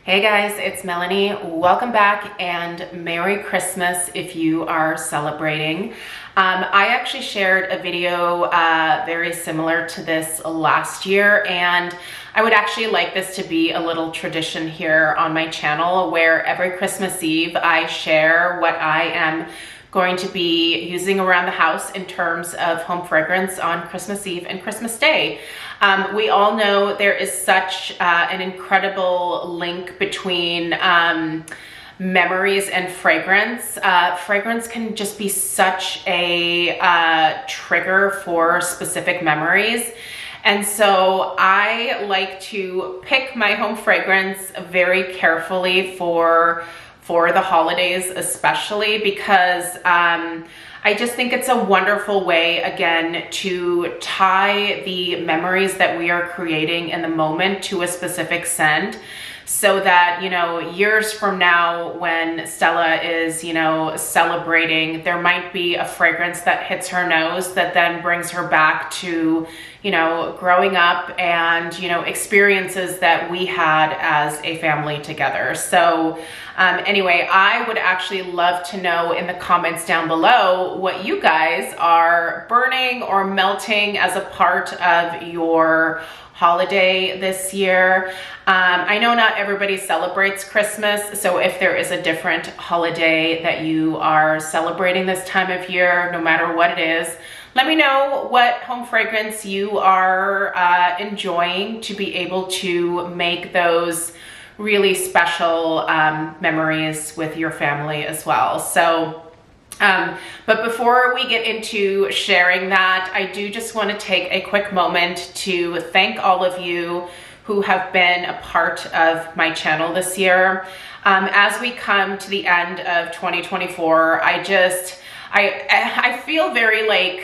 Hey guys, it's Melanie. Welcome back and Merry Christmas if you are celebrating. I actually shared a video very similar to this last year, and I would actually like this to be a little tradition here on my channel where every Christmas Eve I share what I am going to be using around the house in terms of home fragrance on Christmas Eve and Christmas Day. We all know there is such an incredible link between memories and fragrance. Fragrance can just be such a trigger for specific memories. And so I like to pick my home fragrance very carefully for the holidays, especially because I just think it's a wonderful way, again, to tie the memories that we are creating in the moment to a specific scent, so that, you know, years from now when Stella is, you know, celebrating, there might be a fragrance that hits her nose that then brings her back to, you know, growing up and, you know, experiences that we had as a family together. So anyway, I would actually love to know in the comments down below what you guys are burning or melting as a part of your holiday this year. I know not everybody celebrates Christmas, so if there is a different holiday that you are celebrating this time of year, no matter what it is, let me know what home fragrance you are enjoying to be able to make those really special memories with your family as well. So but before we get into sharing that, I do just want to take a quick moment to thank all of you who have been a part of my channel this year. As we come to the end of 2024, I feel very like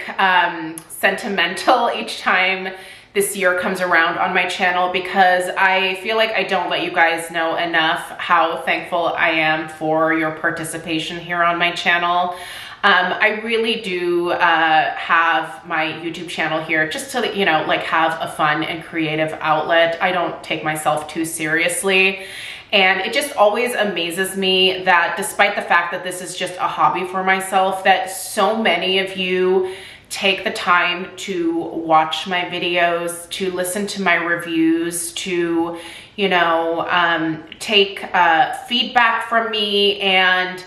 sentimental each time this year comes around on my channel, because I feel like I don't let you guys know enough how thankful I am for your participation here on my channel. I really do have my YouTube channel here just to, you know, like have a fun and creative outlet. I don't take myself too seriously. And it just always amazes me that despite the fact that this is just a hobby for myself, that so many of you take the time to watch my videos, to listen to my reviews, to, you know, take feedback from me. And,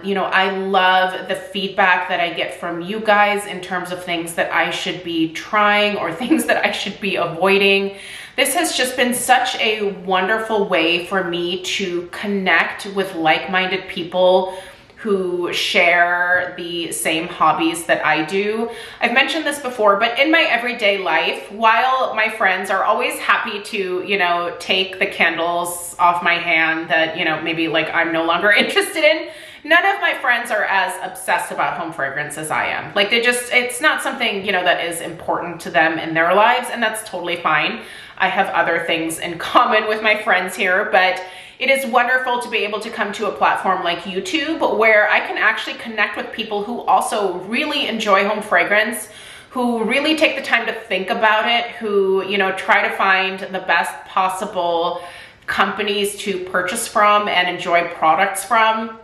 you know, I love the feedback that I get from you guys in terms of things that I should be trying or things that I should be avoiding. This has just been such a wonderful way for me to connect with like-minded people who share the same hobbies that I do. I've mentioned this before, but in my everyday life, while my friends are always happy to, you know, take the candles off my hand that, you know, maybe like I'm no longer interested in, none of my friends are as obsessed about home fragrance as I am. Like it's not something, you know, that is important to them in their lives, and that's totally fine. I have other things in common with my friends here, but it is wonderful to be able to come to a platform like YouTube where I can actually connect with people who also really enjoy home fragrance, who really take the time to think about it, who, you know, try to find the best possible companies to purchase from and enjoy products from.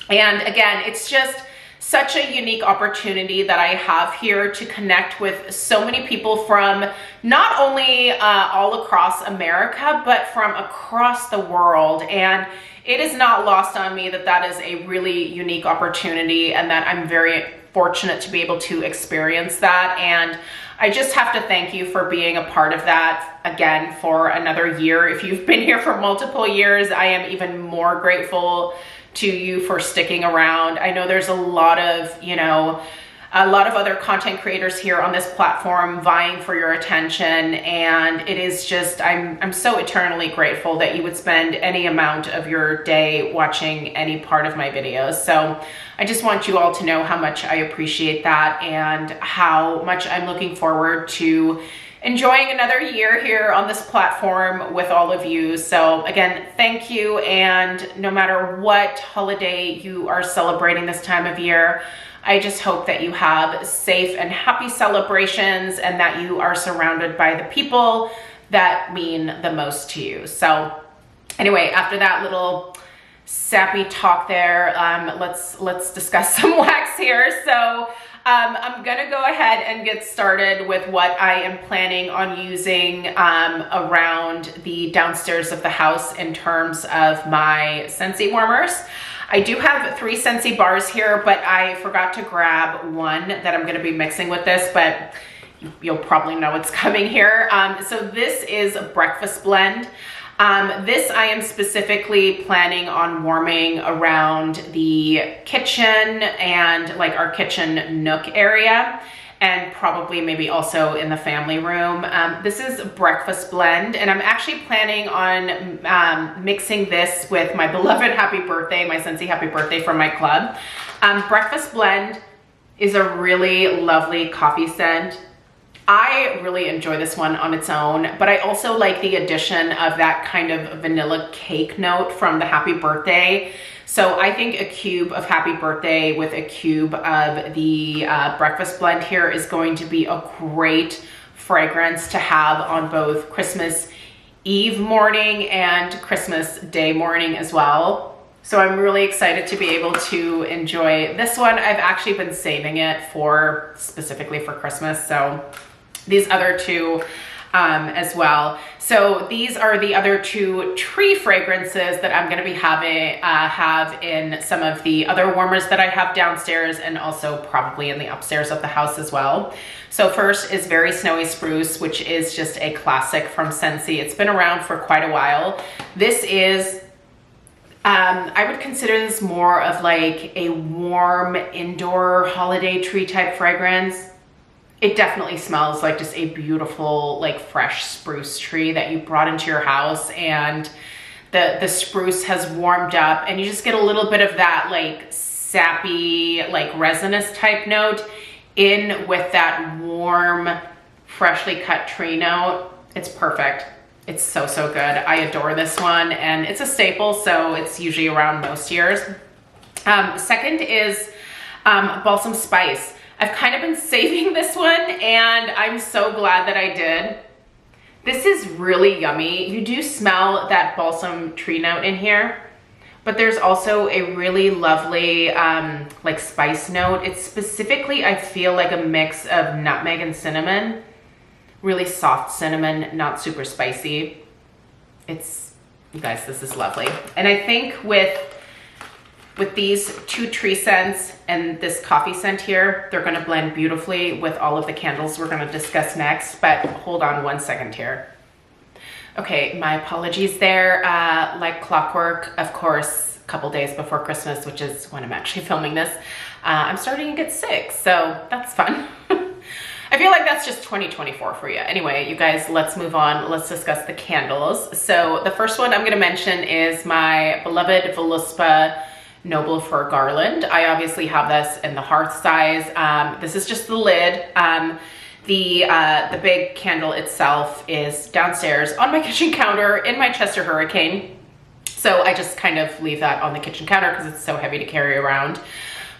And again, it's just such a unique opportunity that I have here to connect with so many people from not only all across America, but from across the world. And it is not lost on me that that is a really unique opportunity, and that I'm very fortunate to be able to experience that. And I just have to thank you for being a part of that again for another year. If you've been here for multiple years, I am even more grateful to you for sticking around. I know there's a lot of, you know, a lot of other content creators here on this platform vying for your attention, and it is just, I'm so eternally grateful that you would spend any amount of your day watching any part of my videos. So I just want you all to know how much I appreciate that and how much I'm looking forward to enjoying another year here on this platform with all of you. So again, thank you. And no matter what holiday you are celebrating this time of year, I just hope that you have safe and happy celebrations and that you are surrounded by the people that mean the most to you. So Anyway, after that little sappy talk there, let's discuss some wax here. So I'm gonna go ahead and get started with what I am planning on using around the downstairs of the house in terms of my Scentsy warmers. I do have 3 Scentsy bars here, but I forgot to grab one that I'm gonna be mixing with this, but you'll probably know what's coming here. So this is a breakfast blend. This I am specifically planning on warming around the kitchen and like our kitchen nook area, and probably maybe also in the family room. This is a breakfast blend, and I'm actually planning on mixing this with my beloved Happy Birthday, my Scentsy Happy Birthday from my club. Breakfast blend is a really lovely coffee scent. I really enjoy this one on its own, but I also like the addition of that kind of vanilla cake note from the Happy Birthday. So I think a cube of Happy Birthday with a cube of the breakfast blend here is going to be a great fragrance to have on both Christmas Eve morning and Christmas Day morning as well. So I'm really excited to be able to enjoy this one. I've actually been saving it for specifically for Christmas. So these other 2 as well. So these are the other 2 tree fragrances that I'm going to be have in some of the other warmers that I have downstairs, and also probably in the upstairs of the house as well. So first is Very Snowy Spruce, which is just a classic from Scentsy. It's been around for quite a while. This is I would consider this more of like a warm indoor holiday tree type fragrance. It definitely smells like just a beautiful, like fresh spruce tree that you brought into your house, and the spruce has warmed up, and you just get a little bit of that like sappy, like resinous type note in with that warm, freshly cut tree note. It's perfect. It's so, so good. I adore this one, and it's a staple, so it's usually around most years. Second is Balsam Spice. I've kind of been saving this one, and I'm so glad that I did. This is really yummy. You do smell that balsam tree note in here, but there's also a really lovely like spice note. It's specifically, I feel like a mix of nutmeg and cinnamon. Really soft cinnamon, not super spicy. It's, you guys, this is lovely. And I think with these 2 tree scents and this coffee scent here, they're gonna blend beautifully with all of the candles we're gonna discuss next, but hold on one second here. Okay, my apologies there. Like clockwork, of course, a couple days before Christmas, which is when I'm actually filming this, I'm starting to get sick, so that's fun. I feel like that's just 2024 for you. Anyway, you guys, let's move on. Let's discuss the candles. So the first one I'm gonna mention is my beloved Voluspa Noble Fir Garland. I obviously have this in the hearth size. This is just the lid. The big candle itself is downstairs on my kitchen counter in my Chester Hurricane. So I just kind of leave that on the kitchen counter because it's so heavy to carry around.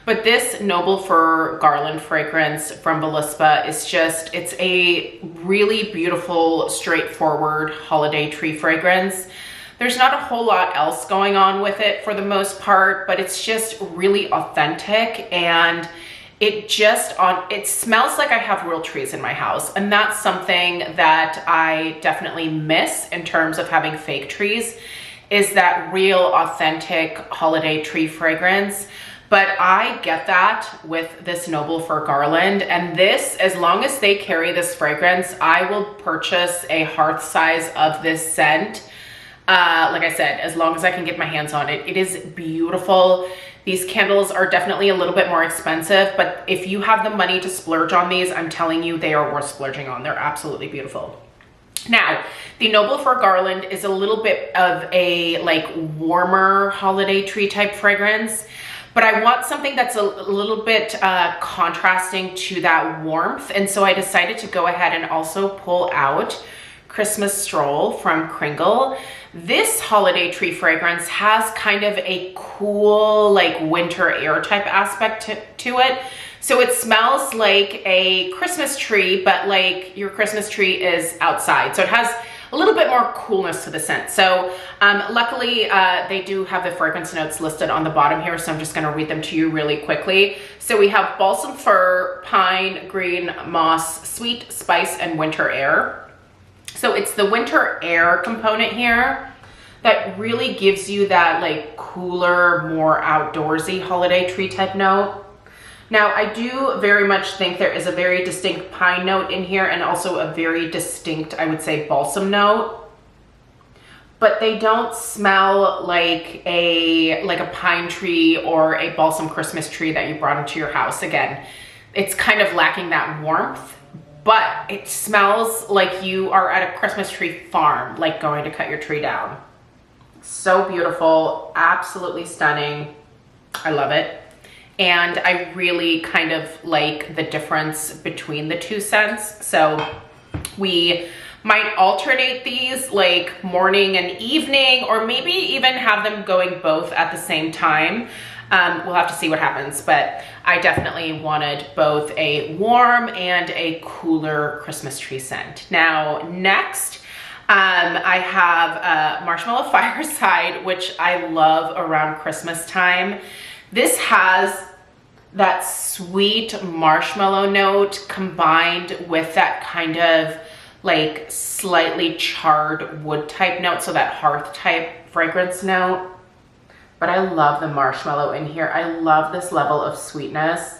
But this Noble Fir Garland fragrance from Voluspa is just, it's a really beautiful, straightforward holiday tree fragrance. There's not a whole lot else going on with it for the most part, but it's just really authentic, and it smells like I have real trees in my house. And that's something that I definitely miss in terms of having fake trees, is that real authentic holiday tree fragrance. But I get that with this Noble Fir Garland, and this, as long as they carry this fragrance, I will purchase a hearth size of this scent. Like I said, as long as I can get my hands on it. It is beautiful. These candles are definitely a little bit more expensive, but if you have the money to splurge on these, I'm telling you, they are worth splurging on. They're absolutely beautiful. Now, the Noble Fir Garland is a little bit of a like warmer holiday tree type fragrance, but I want something that's a little bit contrasting to that warmth. And so I decided to go ahead and also pull out Christmas Stroll from Cringle. This holiday tree fragrance has kind of a cool, like winter air type aspect to it. So it smells like a Christmas tree, but like your Christmas tree is outside. So it has a little bit more coolness to the scent. So luckily they do have the fragrance notes listed on the bottom here, so I'm just going to read them to you really quickly. So we have balsam fir, pine, green, moss, sweet, spice, and winter air. So it's the winter air component here that really gives you that like cooler, more outdoorsy holiday tree type note. Now, I do very much think there is a very distinct pine note in here and also a very distinct, I would say, balsam note. But they don't smell like a pine tree or a balsam Christmas tree that you brought into your house. Again, it's kind of lacking that warmth, but it smells like you are at a Christmas tree farm, like going to cut your tree down. So beautiful, absolutely stunning. I love it. And I really kind of like the difference between the two scents. So we might alternate these like morning and evening, or maybe even have them going both at the same time. We'll have to see what happens, but I definitely wanted both a warm and a cooler Christmas tree scent. Now, next, I have Marshmallow Fireside, which I love around Christmas time. This has that sweet marshmallow note combined with that kind of like slightly charred wood type note, so that hearth type fragrance note. But I love the marshmallow in here. I love this level of sweetness.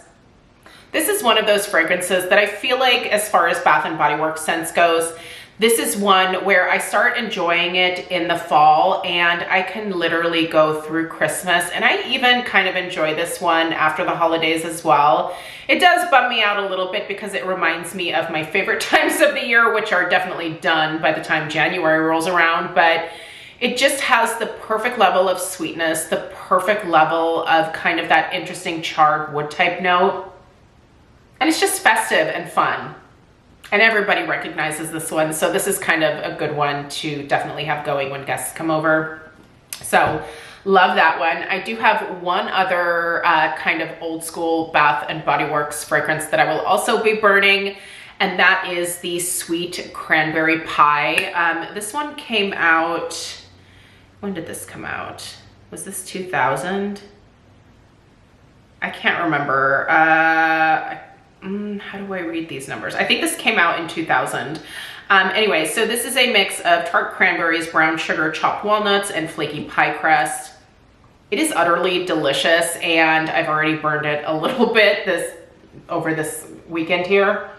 This is one of those fragrances that I feel like, as far as Bath & Body Works scents goes, this is one where I start enjoying it in the fall and I can literally go through Christmas, and I even kind of enjoy this one after the holidays as well. It does bum me out a little bit because it reminds me of my favorite times of the year, which are definitely done by the time January rolls around, but it just has the perfect level of sweetness, the perfect level of kind of that interesting charred wood type note. And it's just festive and fun. And everybody recognizes this one, so this is kind of a good one to definitely have going when guests come over. So love that one. I do have one other kind of old school Bath & Body Works fragrance that I will also be burning, and that is the Sweet Cranberry Pie. This one came out, when did this come out? Was this 2000? I can't remember. How do I read these numbers? I think this came out in 2000. Anyway, so this is a mix of tart cranberries, brown sugar, chopped walnuts, and flaky pie crust. It is utterly delicious, and I've already burned it a little bit over this weekend here.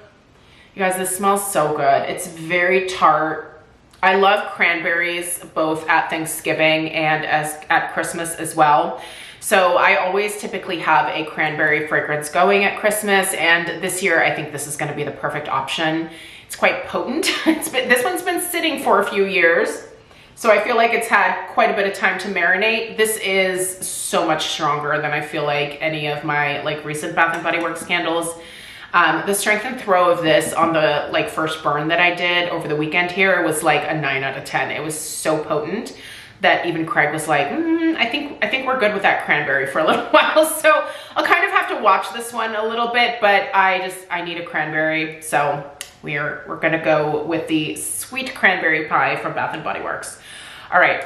You guys, this smells so good. It's very tart. I love cranberries both at Thanksgiving and at Christmas as well. So I always typically have a cranberry fragrance going at Christmas, and this year I think this is going to be the perfect option. It's quite potent. This one's been sitting for a few years, so I feel like it's had quite a bit of time to marinate. This is so much stronger than I feel like any of my like recent Bath & Body Works candles. The strength and throw of this on the like first burn that I did over the weekend here was like a 9 out of 10. It was so potent that even Craig was like, I think we're good with that cranberry for a little while. So I'll kind of have to watch this one a little bit, but I need a cranberry. So we're gonna go with the Sweet Cranberry Pie from Bath & Body Works. All right,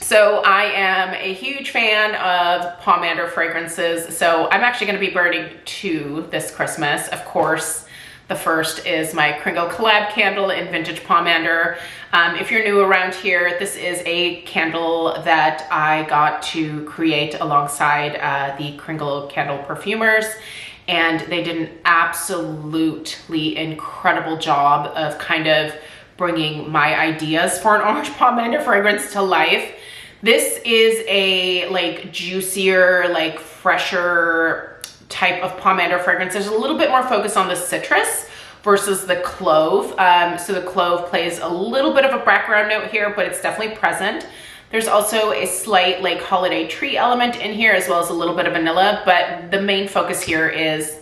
so I am a huge fan of Pomander fragrances. So I'm actually gonna be burning 2 this Christmas. Of course, the first is my Cringle collab candle in Vintage Pomander. If you're new around here, this is a candle that I got to create alongside the Cringle candle perfumers, and they did an absolutely incredible job of kind of bringing my ideas for an orange Pomander fragrance to life. This is a like juicier, like fresher type of Pomander fragrance. There's a little bit more focus on the citrus versus the clove. So the clove plays a little bit of a background note here, but it's definitely present. There's also a slight like holiday tree element in here, as well as a little bit of vanilla, but the main focus here is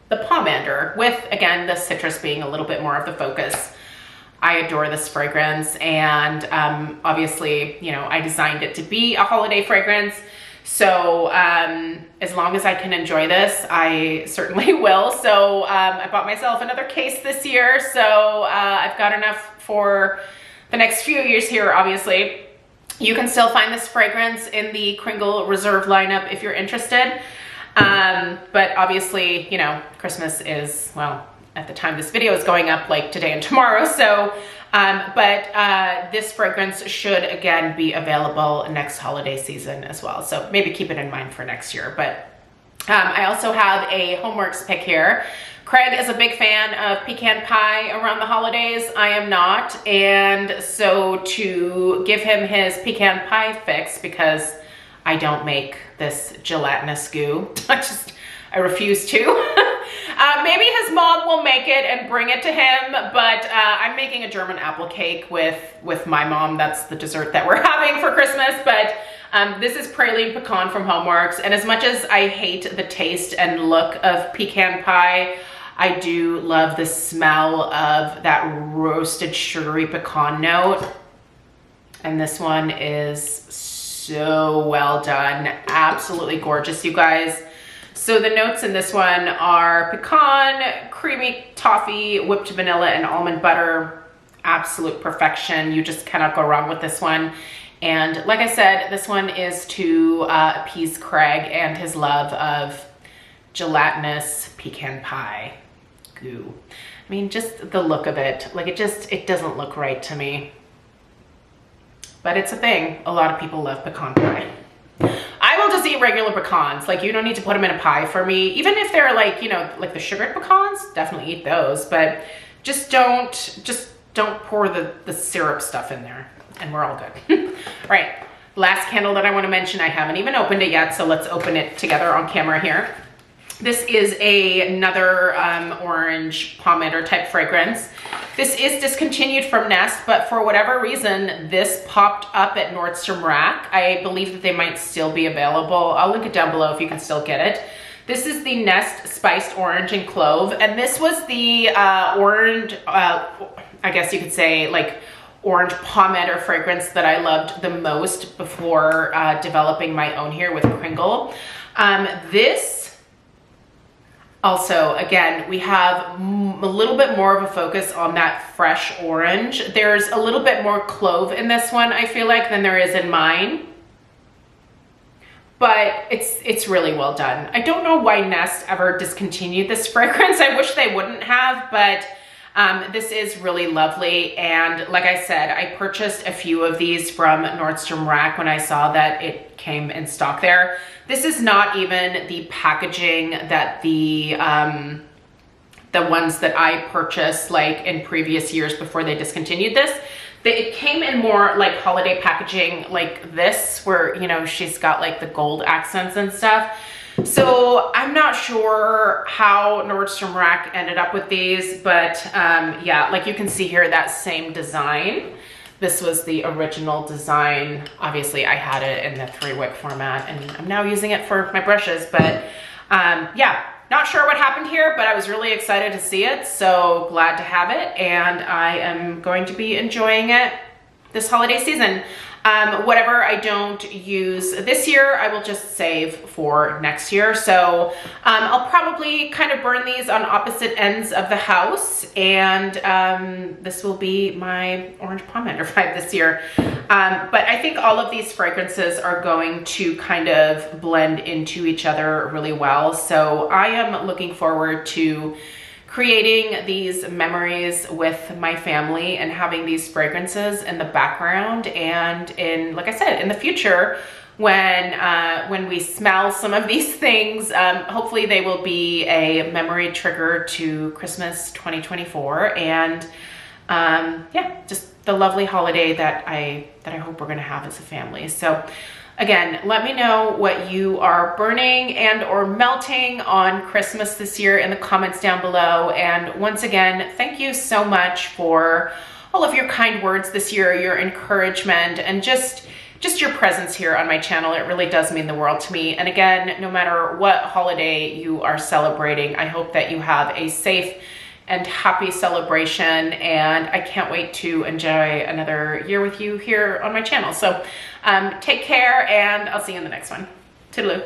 the Pomander, with again the citrus being a little bit more of the focus. I adore this fragrance, and obviously, you know, I designed it to be a holiday fragrance. So as long as I can enjoy this, I certainly will. So I bought myself another case this year. So I've got enough for the next few years here, obviously. You can still find this fragrance in the Cringle Reserve lineup if you're interested. But obviously, you know, Christmas is, well, at the time this video is going up, like today and tomorrow. So, this fragrance should again be available next holiday season as well. So maybe keep it in mind for next year. But I also have a Homeworks pick here. Craig is a big fan of pecan pie around the holidays. I am not. And so to give him his pecan pie fix, because I don't make this gelatinous goo, I refuse to. Maybe his mom will make it and bring it to him, but I'm making a German apple cake with my mom. That's the dessert that we're having for Christmas. But this is praline pecan from Homeworks, and as much as I hate the taste and look of pecan pie, I do love the smell of that roasted sugary pecan note. And this one is so well done. Absolutely gorgeous, you guys. So the notes in this one are pecan, creamy toffee, whipped vanilla, and almond butter. Absolute perfection. You just cannot go wrong with this one. And like I said, this one is to appease Craig and his love of gelatinous pecan pie goo. I mean, just the look of it, like it doesn't look right to me. But it's a thing. A lot of people love pecan pie. I will just eat regular pecans. Like, you don't need to put them in a pie for me. Even if they're like, you know, like the sugared pecans, definitely eat those. But just don't pour the syrup stuff in there, and we're all good. Right, last candle that I want to mention, I haven't even opened it yet, so let's open it together on camera here. This is another orange pomander type fragrance. This is discontinued from Nest, but for whatever reason, this popped up at Nordstrom Rack. I believe that they might still be available. I'll link it down below if you can still get it. This is the Nest Spiced Orange and Clove, and this was the orange, I guess you could say, like, orange pomander fragrance that I loved the most before developing my own here with Cringle. This also, again, we have a little bit more of a focus on that fresh orange. There's a little bit more clove in this one, I feel like, than there is in mine. But it's really well done. I don't know why Nest ever discontinued this fragrance. I wish they wouldn't have, but this is really lovely. And like I said, I purchased a few of these from Nordstrom Rack when I saw that it came in stock there. This is not even the packaging that the ones that I purchased like in previous years before they discontinued this. It came in more like holiday packaging like this, where, you know, she's got like the gold accents and stuff. So I'm not sure how Nordstrom Rack ended up with these, but yeah, like you can see here, that same design. This was the original design. Obviously I had it in the 3-wick format, and I'm now using it for my brushes, but yeah, not sure what happened here, but I was really excited to see it. So glad to have it. And I am going to be enjoying it this holiday season. Whatever I don't use this year, I will just save for next year. So I'll probably kind of burn these on opposite ends of the house, and this will be my orange pomander vibe this year. But I think all of these fragrances are going to kind of blend into each other really well. So I am looking forward to creating these memories with my family and having these fragrances in the background. And in, like I said, in the future, when we smell some of these things, hopefully they will be a memory trigger to Christmas 2024. And yeah, just the lovely holiday that I hope we're gonna have as a family. So again, let me know what you are burning and or melting on Christmas this year in the comments down below. And once again, thank you so much for all of your kind words this year, your encouragement, and just your presence here on my channel. It really does mean the world to me. And again, no matter what holiday you are celebrating, I hope that you have a safe and happy celebration, and I can't wait to enjoy another year with you here on my channel. So take care, and I'll see you in the next one. Toodaloo.